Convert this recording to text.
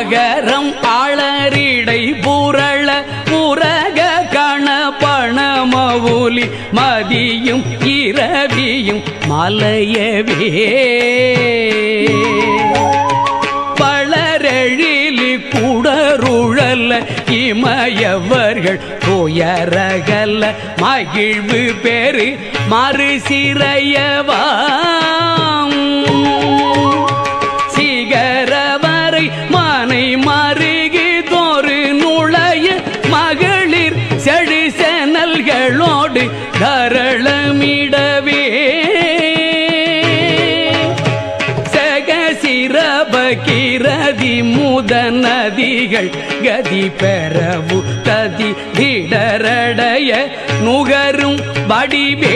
மகரம் ஆளரிடை புரள புரக கண பணமவுலி மதியும் இரவியும் மலையவே பளரெழிலி குடருழல்ல இமயவர்கள் துயரகல்ல மகிழ்வு பெரு மறு சிறையவாம் சிகரவரை மனை மருகி தோறு நுழைய மகளிர் செழு செனல்களோடு கரளமிடவே கிரதி முத நதிகள் கதி பெறவு கதி திடரடைய நுகரும் வடிவே